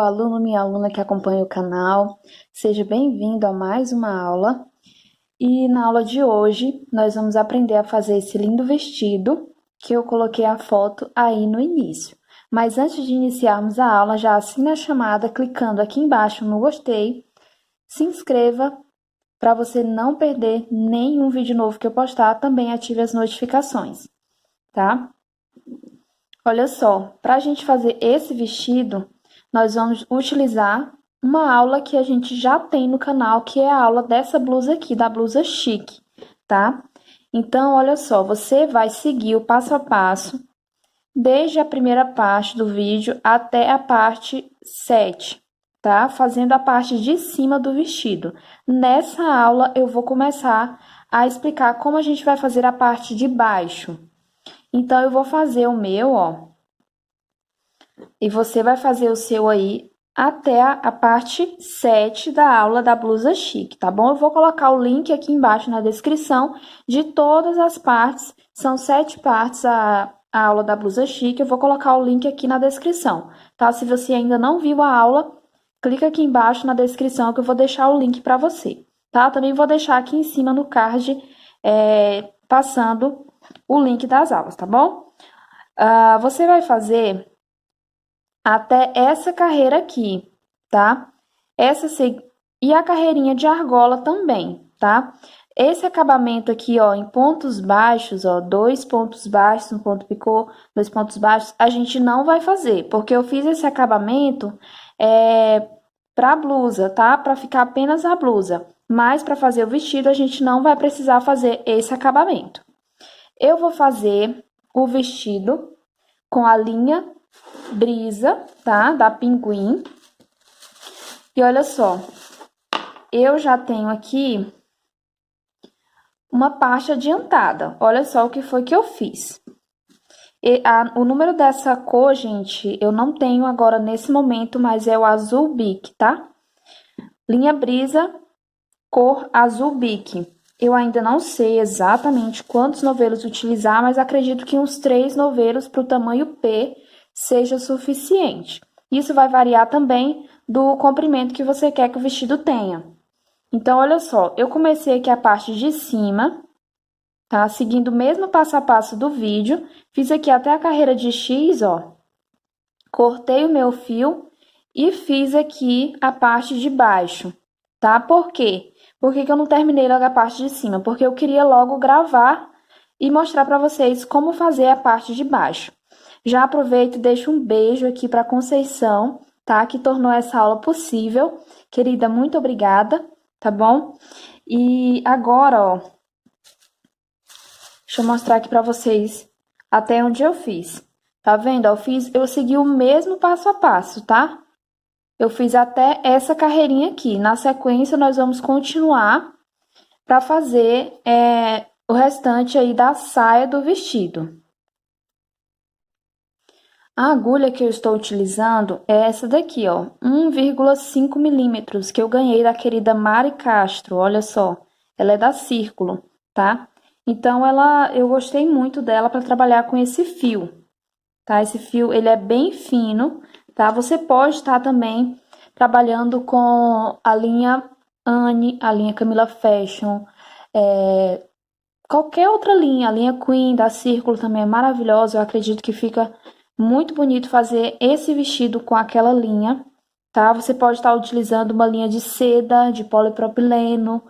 meu aluno, minha aluna que acompanha o canal, seja bem-vindo a mais uma aula. E na aula de hoje, nós vamos aprender a fazer esse lindo vestido que eu coloquei a foto aí no início. Mas antes de iniciarmos a aula, já assine a chamada clicando aqui embaixo no gostei, se inscreva para você não perder nenhum vídeo novo que eu postar, também ative as notificações, tá? Olha só, para a gente fazer esse vestido, nós vamos utilizar uma aula que a gente já tem no canal, que é a aula dessa blusa aqui, da blusa chique, tá? Então, olha só, você vai seguir o passo a passo, desde a primeira parte do vídeo até a parte 7, tá? Fazendo a parte de cima do vestido. Nessa aula, eu vou começar a explicar como a gente vai fazer a parte de baixo. Então, eu vou fazer o meu, ó. E você vai fazer o seu aí até a parte 7 da aula da blusa chique, tá bom? Eu vou colocar o link aqui embaixo na descrição de todas as partes. São 7 partes a aula da blusa chique. Eu vou colocar o link aqui na descrição, tá? Se você ainda não viu a aula, clica aqui embaixo na descrição que eu vou deixar o link para você, tá? Também vou deixar aqui em cima no card, passando o link das aulas, tá bom? Você vai fazer até essa carreira aqui, tá? E a carreirinha de argola também, tá? Esse acabamento aqui, ó, em pontos baixos, ó, 2 pontos baixos, um ponto picô, 2 pontos baixos, a gente não vai fazer, porque eu fiz esse acabamento pra blusa, tá? Pra ficar apenas a blusa. Mas para fazer o vestido, a gente não vai precisar fazer esse acabamento. Eu vou fazer o vestido com a linha brisa, tá? Da Pinguim. E olha só, eu já tenho aqui uma parte adiantada. Olha só o que foi que eu fiz. O número dessa cor, gente, eu não tenho agora nesse momento, mas é o azul bique, tá? Linha brisa, cor azul bique. Eu ainda não sei exatamente quantos novelos utilizar, mas acredito que uns 3 novelos para o tamanho P seja suficiente. Isso vai variar também do comprimento que você quer que o vestido tenha. Então, olha só, eu comecei aqui a parte de cima, tá? Seguindo o mesmo passo a passo do vídeo, fiz aqui até a carreira de X, ó. Cortei o meu fio e fiz aqui a parte de baixo, tá? Por quê? Por que eu não terminei logo a parte de cima? Porque eu queria logo gravar e mostrar para vocês como fazer a parte de baixo. Já aproveito e deixo um beijo aqui para Conceição, tá? Que tornou essa aula possível. Querida, muito obrigada, tá bom? E agora, ó, deixa eu mostrar aqui para vocês até onde eu fiz. Tá vendo? Eu segui o mesmo passo a passo, tá? Eu fiz até essa carreirinha aqui. Na sequência, nós vamos continuar para fazer o restante aí da saia do vestido. A agulha que eu estou utilizando é essa daqui, ó, 1,5 milímetros, que eu ganhei da querida Mari Castro, olha só. Ela é da Círculo, tá? Então, eu gostei muito dela para trabalhar com esse fio, tá? Esse fio, ele é bem fino, tá? Você pode estar também trabalhando com a linha Anne, a linha Camila Fashion, qualquer outra linha, a linha Queen da Círculo também é maravilhosa, eu acredito que fica muito bonito fazer esse vestido com aquela linha, tá? Você pode estar utilizando uma linha de seda, de polipropileno,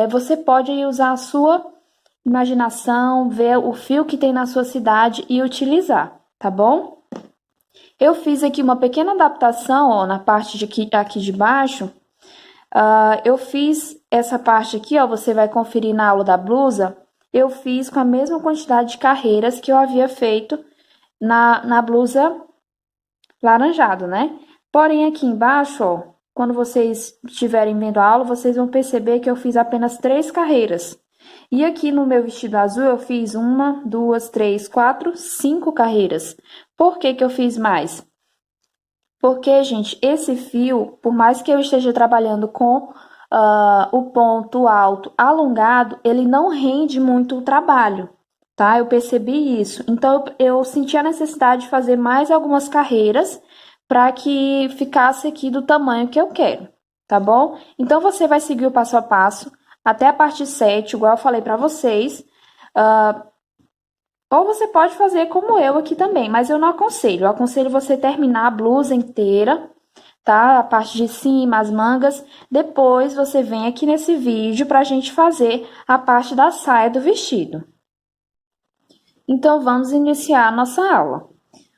você pode usar a sua imaginação, ver o fio que tem na sua cidade e utilizar, tá bom? Eu fiz aqui uma pequena adaptação, ó, na parte aqui de baixo. Eu fiz essa parte aqui, ó, você vai conferir na aula da blusa. Eu fiz com a mesma quantidade de carreiras que eu havia feito na blusa laranjado, né? Porém, aqui embaixo, ó, quando vocês estiverem vendo a aula, vocês vão perceber que eu fiz apenas 3 carreiras. E aqui no meu vestido azul, eu fiz 1, 2, 3, 4, 5 carreiras. Por que que eu fiz mais? Porque, gente, esse fio, por mais que eu esteja trabalhando com o ponto alto alongado, ele não rende muito o trabalho, tá? Eu percebi isso. Então, eu senti a necessidade de fazer mais algumas carreiras para que ficasse aqui do tamanho que eu quero, tá bom? Então, você vai seguir o passo a passo até a parte 7, igual eu falei para vocês. Ou você pode fazer como eu aqui também, mas eu não aconselho. Eu aconselho você terminar a blusa inteira, tá? A parte de cima, as mangas. Depois você vem aqui nesse vídeo para a gente fazer a parte da saia do vestido. Então, vamos iniciar a nossa aula.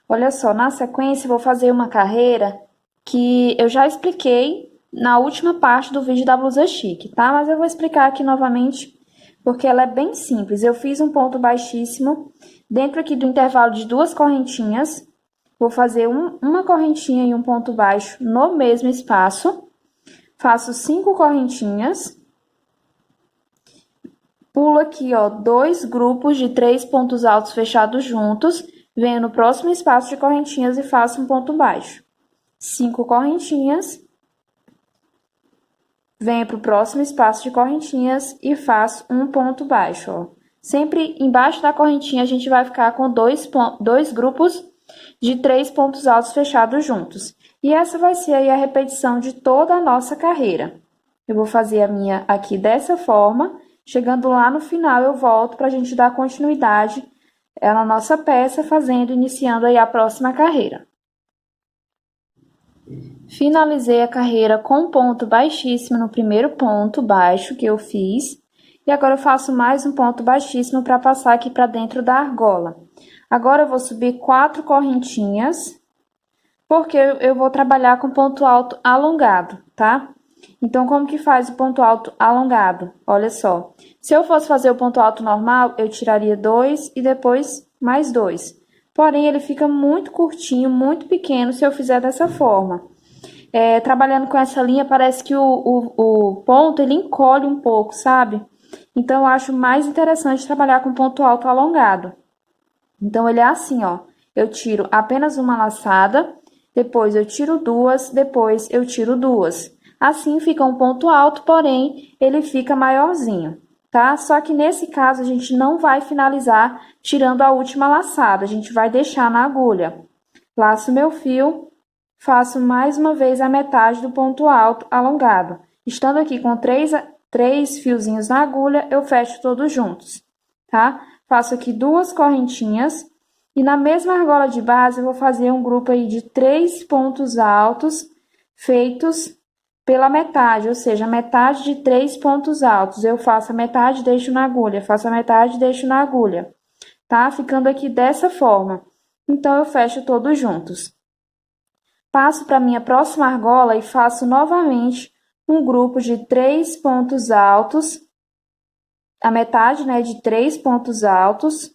Olha só, na sequência, eu vou fazer uma carreira que eu já expliquei na última parte do vídeo da blusa chique, tá? Mas eu vou explicar aqui novamente, porque ela é bem simples. Eu fiz um ponto baixíssimo dentro aqui do intervalo de 2 correntinhas. Vou fazer uma correntinha e um ponto baixo no mesmo espaço. Faço 5 correntinhas. Pulo aqui, ó, 2 grupos de 3 pontos altos fechados juntos. Venho no próximo espaço de correntinhas e faço um ponto baixo. 5 correntinhas. Venho para o próximo espaço de correntinhas e faço um ponto baixo, ó. Sempre embaixo da correntinha a gente vai ficar com dois grupos de 3 pontos altos fechados juntos. E essa vai ser aí a repetição de toda a nossa carreira. Eu vou fazer a minha aqui dessa forma. Chegando lá no final, eu volto para a gente dar continuidade na nossa peça, iniciando aí a próxima carreira. Finalizei a carreira com um ponto baixíssimo no primeiro ponto baixo que eu fiz. E agora eu faço mais um ponto baixíssimo para passar aqui para dentro da argola. Agora eu vou subir 4 correntinhas, porque eu vou trabalhar com ponto alto alongado, tá? Então, como que faz o ponto alto alongado? Olha só, se eu fosse fazer o ponto alto normal, eu tiraria 2 e depois mais 2. Porém, ele fica muito curtinho, muito pequeno se eu fizer dessa forma. Trabalhando com essa linha, parece que o ponto, ele encolhe um pouco, sabe? Então, eu acho mais interessante trabalhar com ponto alto alongado. Então, ele é assim, ó. Eu tiro apenas uma laçada, depois eu tiro 2, depois eu tiro 2. Assim fica um ponto alto, porém, ele fica maiorzinho, tá? Só que nesse caso, a gente não vai finalizar tirando a última laçada, a gente vai deixar na agulha. Laço meu fio, faço mais uma vez a metade do ponto alto alongado. Estando aqui com 3 fiozinhos na agulha, eu fecho todos juntos, tá? Faço aqui 2 correntinhas e na mesma argola de base, eu vou fazer um grupo aí de 3 pontos altos feitos pela metade, ou seja, metade de 3 pontos altos. Eu faço a metade, deixo na agulha, faço a metade, deixo na agulha, tá? Ficando aqui dessa forma. Então, eu fecho todos juntos. Passo para minha próxima argola e faço novamente um grupo de 3 pontos altos, a metade, né, de 3 pontos altos,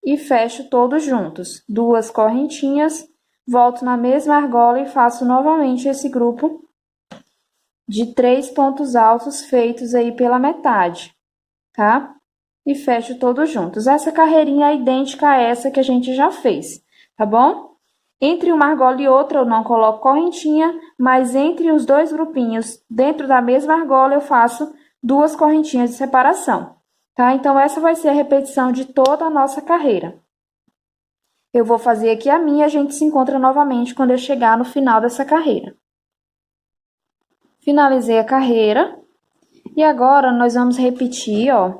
e fecho todos juntos. 2 correntinhas. Volto na mesma argola e faço novamente esse grupo de 3 pontos altos feitos aí pela metade, tá? E fecho todos juntos. Essa carreirinha é idêntica a essa que a gente já fez, tá bom? Entre uma argola e outra eu não coloco correntinha, mas entre os 2 grupinhos dentro da mesma argola eu faço 2 correntinhas de separação, tá? Então, essa vai ser a repetição de toda a nossa carreira. Eu vou fazer aqui a minha e a gente se encontra novamente quando eu chegar no final dessa carreira. Finalizei a carreira e agora nós vamos repetir, ó,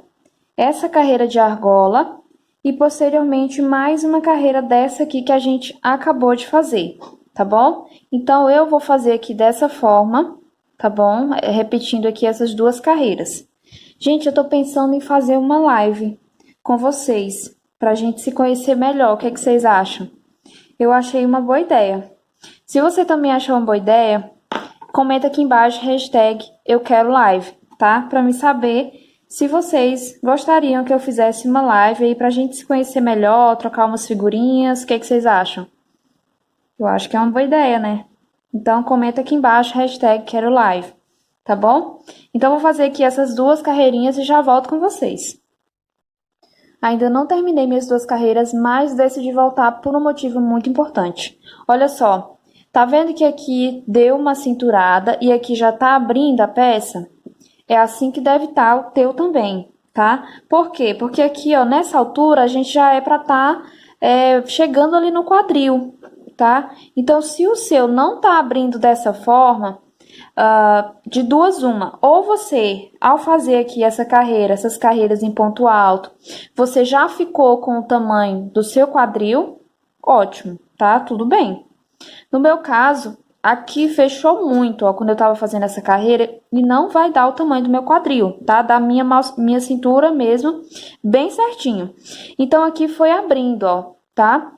essa carreira de argola e posteriormente mais uma carreira dessa aqui que a gente acabou de fazer, tá bom? Então, eu vou fazer aqui dessa forma, tá bom? Repetindo aqui essas 2 carreiras. Gente, eu tô pensando em fazer uma live com vocês, pra gente se conhecer melhor. O que é que vocês acham? Eu achei uma boa ideia. Se você também achou uma boa ideia, comenta aqui embaixo, hashtag eu quero live, tá? Pra me saber se vocês gostariam que eu fizesse uma live aí pra gente se conhecer melhor, trocar umas figurinhas. O que é que vocês acham? Eu acho que é uma boa ideia, né? Então, comenta aqui embaixo, hashtag quero live, tá bom? Então, vou fazer aqui essas 2 carreirinhas e já volto com vocês. Ainda não terminei minhas 2 carreiras, mas decidi voltar por um motivo muito importante. Olha só, tá vendo que aqui deu uma cinturada e aqui já tá abrindo a peça? É assim que deve estar o teu também, tá? Por quê? Porque aqui, ó, nessa altura, a gente já é pra tá chegando ali no quadril. tá? Então, se o seu não tá abrindo dessa forma, de duas uma, ou você, ao fazer aqui essas carreiras em ponto alto, você já ficou com o tamanho do seu quadril, ótimo, tá? Tudo bem. No meu caso, aqui fechou muito, ó, quando eu tava fazendo essa carreira, e não vai dar o tamanho do meu quadril, tá? Da minha cintura mesmo, bem certinho. Então, aqui foi abrindo, ó, tá?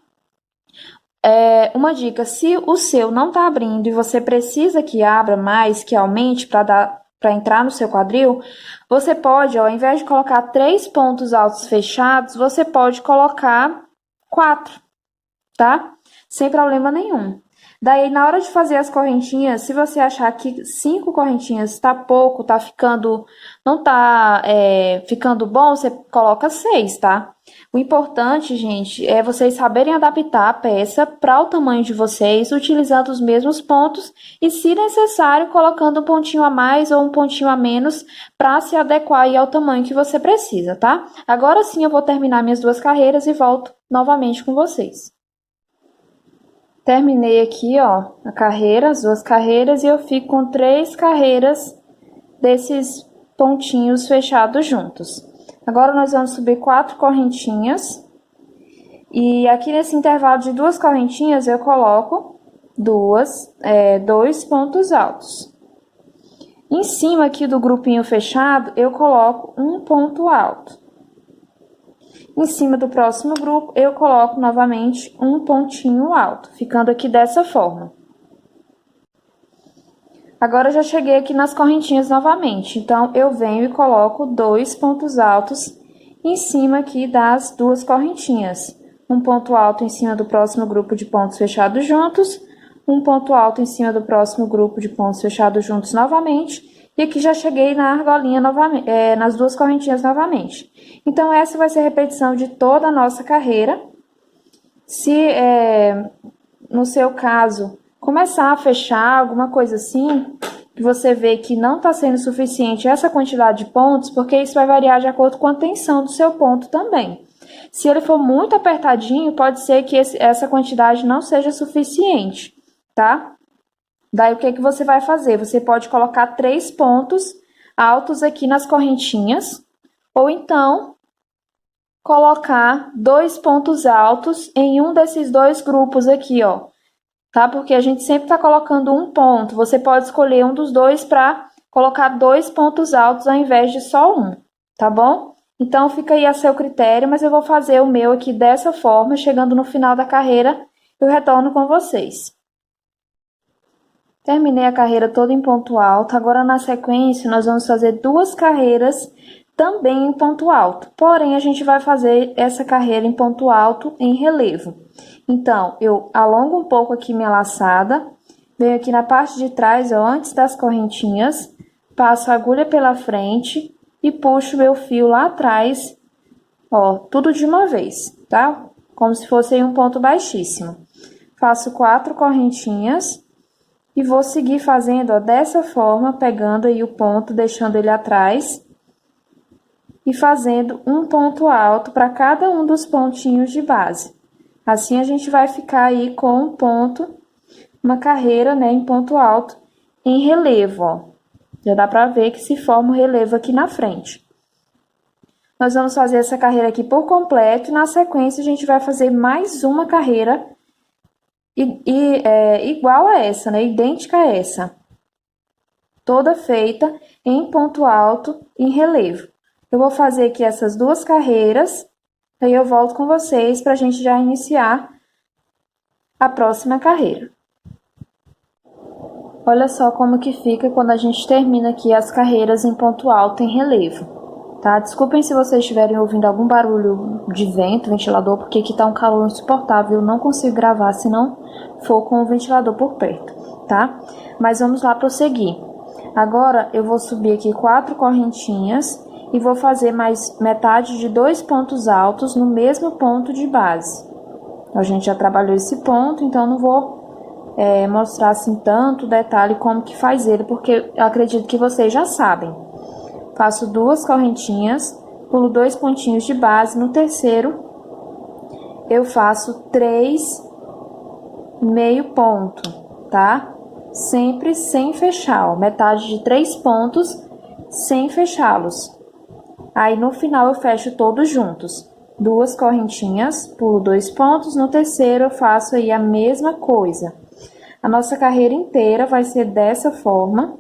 Uma dica, se o seu não tá abrindo e você precisa que abra mais, que aumente para entrar no seu quadril, você pode, ó, ao invés de colocar 3 pontos altos fechados, você pode colocar 4, tá? Sem problema nenhum. Daí, na hora de fazer as correntinhas, se você achar que 5 correntinhas tá pouco, não tá ficando bom, você coloca 6, tá? O importante, gente, é vocês saberem adaptar a peça para o tamanho de vocês, utilizando os mesmos pontos e, se necessário, colocando um pontinho a mais ou um pontinho a menos para se adequar aí ao tamanho que você precisa, tá? Agora sim eu vou terminar minhas 2 carreiras e volto novamente com vocês. Terminei aqui, ó, as 2 carreiras, e eu fico com 3 carreiras desses pontinhos fechados juntos. Agora, nós vamos subir 4 correntinhas. E aqui nesse intervalo de 2 correntinhas, eu coloco 2 pontos altos. Em cima aqui do grupinho fechado, eu coloco um ponto alto. Em cima do próximo grupo, eu coloco novamente um pontinho alto, ficando aqui dessa forma. Agora, eu já cheguei aqui nas correntinhas novamente, então, eu venho e coloco 2 pontos altos em cima aqui das 2 correntinhas. Um ponto alto em cima do próximo grupo de pontos fechados juntos, um ponto alto em cima do próximo grupo de pontos fechados juntos novamente, e aqui já cheguei na argolinha novamente, nas 2 correntinhas novamente. Então, essa vai ser a repetição de toda a nossa carreira. Se, no seu caso, começar a fechar alguma coisa assim, que você vê que não está sendo suficiente essa quantidade de pontos, porque isso vai variar de acordo com a tensão do seu ponto também. Se ele for muito apertadinho, pode ser que essa quantidade não seja suficiente, tá? Daí, o que que você vai fazer? Você pode colocar 3 pontos altos aqui nas correntinhas, ou então colocar 2 pontos altos em um desses 2 grupos aqui, ó. Tá? Porque a gente sempre tá colocando um ponto. Você pode escolher um dos 2 para colocar 2 pontos altos ao invés de só um, tá bom? Então, fica aí a seu critério, mas eu vou fazer o meu aqui dessa forma. Chegando no final da carreira, eu retorno com vocês. Terminei a carreira toda em ponto alto. Agora, na sequência, nós vamos fazer 2 carreiras também em ponto alto. Porém, a gente vai fazer essa carreira em ponto alto em relevo. Então, eu alongo um pouco aqui minha laçada, venho aqui na parte de trás, ó, antes das correntinhas, passo a agulha pela frente e puxo meu fio lá atrás, ó, tudo de uma vez, tá? Como se fosse um ponto baixíssimo. Faço 4 correntinhas. E vou seguir fazendo, ó, dessa forma, pegando aí o ponto, deixando ele atrás. E fazendo um ponto alto para cada um dos pontinhos de base. Assim, a gente vai ficar aí com um ponto, uma carreira, né, em ponto alto, em relevo, ó. Já dá para ver que se forma o relevo aqui na frente. Nós vamos fazer essa carreira aqui por completo e, na sequência, a gente vai fazer mais uma carreira igual a essa, né? Idêntica a essa. Toda feita em ponto alto em relevo. Eu vou fazer aqui essas 2 carreiras, aí eu volto com vocês para a gente já iniciar a próxima carreira. Olha só como que fica quando a gente termina aqui as carreiras em ponto alto em relevo, tá? Desculpem se vocês estiverem ouvindo algum barulho de vento, ventilador, porque aqui tá um calor insuportável, eu não consigo gravar se não for com o ventilador por perto, tá? Mas vamos lá prosseguir. Agora, eu vou subir aqui 4 correntinhas e vou fazer mais metade de 2 pontos altos no mesmo ponto de base. A gente já trabalhou esse ponto, então não vou mostrar assim tanto detalhe como que faz ele, porque eu acredito que vocês já sabem. Faço 2 correntinhas, pulo 2 pontinhos de base, no terceiro eu faço 3 meio ponto, tá? Sempre sem fechar, ó, metade de 3 pontos sem fechá-los. Aí no final eu fecho todos juntos. 2 correntinhas, pulo 2 pontos, no terceiro eu faço aí a mesma coisa. A nossa carreira inteira vai ser dessa forma,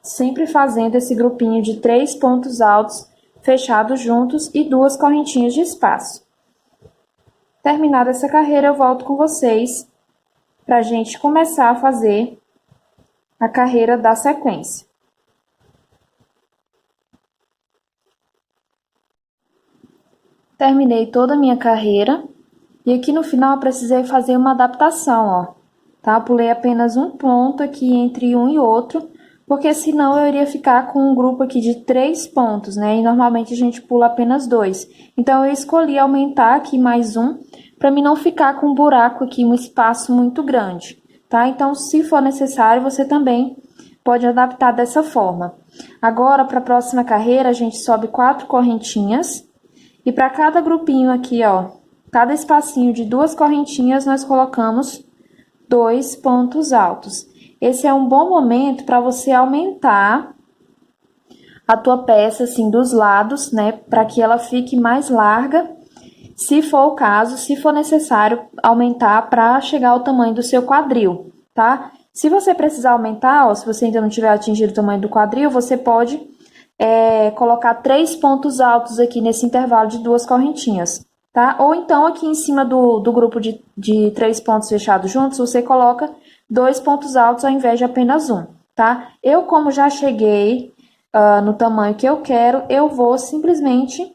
sempre fazendo esse grupinho de 3 pontos altos fechados juntos e 2 correntinhas de espaço. Terminada essa carreira, eu volto com vocês para a gente começar a fazer a carreira da sequência. Terminei toda a minha carreira e aqui no final eu precisei fazer uma adaptação, ó, tá? Pulei apenas um ponto aqui entre um e outro, porque senão eu iria ficar com um grupo aqui de 3 pontos, né? E normalmente a gente pula apenas 2. Então eu escolhi aumentar aqui mais um, para mim não ficar com um buraco aqui, um espaço muito grande, tá? Então, se for necessário, você também pode adaptar dessa forma. Agora, para a próxima carreira, a gente sobe 4 correntinhas. E para cada grupinho aqui, ó, cada espacinho de 2 correntinhas, nós colocamos 2 pontos altos. Esse é um bom momento para você aumentar a tua peça, assim, dos lados, né? Para que ela fique mais larga, se for o caso, se for necessário aumentar para chegar ao tamanho do seu quadril, tá? Se você precisar aumentar, ó, se você ainda não tiver atingido o tamanho do quadril, você pode colocar 3 pontos altos aqui nesse intervalo de 2 correntinhas, tá? Ou então aqui em cima do grupo de 3 pontos fechados juntos, você coloca 2 pontos altos ao invés de apenas um, tá? Eu, como já cheguei no tamanho que eu quero, eu vou simplesmente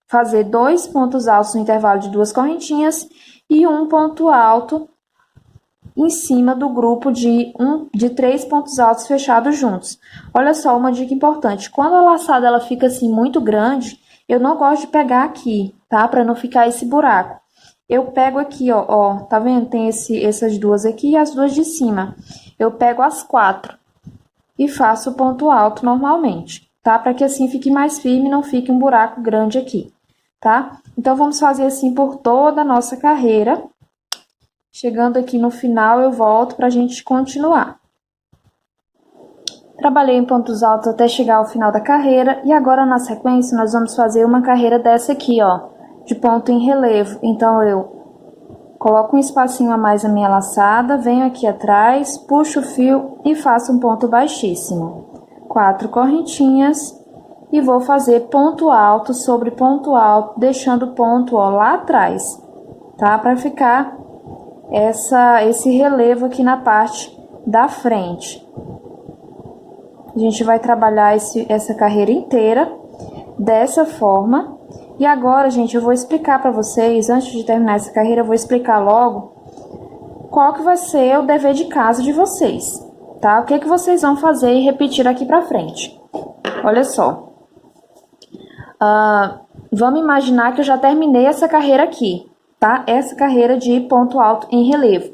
fazer 2 pontos altos no intervalo de 2 correntinhas e um ponto alto em cima do grupo de 3 pontos altos fechados juntos. Olha só, uma dica importante. Quando a laçada ela fica assim muito grande, eu não gosto de pegar aqui, tá? Para não ficar esse buraco. Eu pego aqui, ó, tá vendo? Tem essas duas aqui e as duas de cima. Eu pego as 4 e faço o ponto alto normalmente, tá? Para que assim fique mais firme e não fique um buraco grande aqui, tá? Então, vamos fazer assim por toda a nossa carreira. Chegando aqui no final, eu volto para a gente continuar. Trabalhei em pontos altos até chegar ao final da carreira e agora na sequência nós vamos fazer uma carreira dessa aqui, ó, de ponto em relevo. Então, eu coloco um espacinho a mais na minha laçada, venho aqui atrás, puxo o fio e faço um ponto baixíssimo. 4 correntinhas e vou fazer ponto alto sobre ponto alto, deixando o ponto, ó, lá atrás, tá? Para ficar esse relevo aqui na parte da frente. A gente vai trabalhar essa carreira inteira dessa forma. E agora, gente, eu vou explicar para vocês, antes de terminar essa carreira, eu vou explicar logo qual que vai ser o dever de casa de vocês, tá? O que que vocês vão fazer e repetir aqui pra frente. Olha só. Vamos imaginar que eu já terminei essa carreira aqui, tá? Essa carreira de ponto alto em relevo.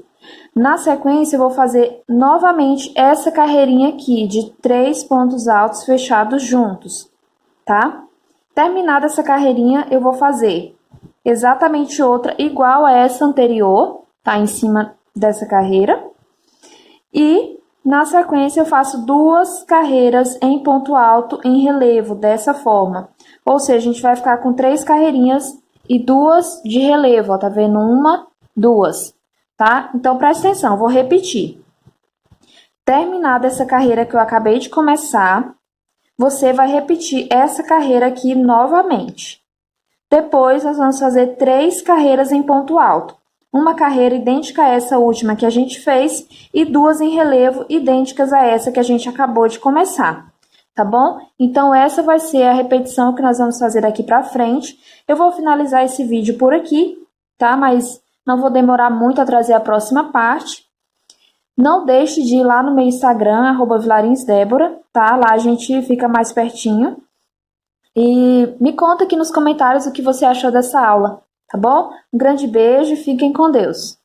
Na sequência, eu vou fazer novamente essa carreirinha aqui de 3 pontos altos fechados juntos, tá? Terminada essa carreirinha, eu vou fazer exatamente outra igual a essa anterior, tá? Em cima dessa carreira. E na sequência, eu faço 2 carreiras em ponto alto em relevo, dessa forma. Ou seja, a gente vai ficar com 3 carreirinhas e 2 de relevo, ó, tá vendo? 1, 2, tá? Então, presta atenção, vou repetir. Terminada essa carreira que eu acabei de começar, você vai repetir essa carreira aqui novamente. Depois, nós vamos fazer 3 carreiras em ponto alto. Uma carreira idêntica a essa última que a gente fez e 2 em relevo idênticas a essa que a gente acabou de começar, tá bom? Então, essa vai ser a repetição que nós vamos fazer daqui pra frente. Eu vou finalizar esse vídeo por aqui, tá? Mas não vou demorar muito a trazer a próxima parte. Não deixe de ir lá no meu Instagram, @vilarinsdebora, tá? Lá a gente fica mais pertinho. E me conta aqui nos comentários o que você achou dessa aula, tá bom? Um grande beijo e fiquem com Deus.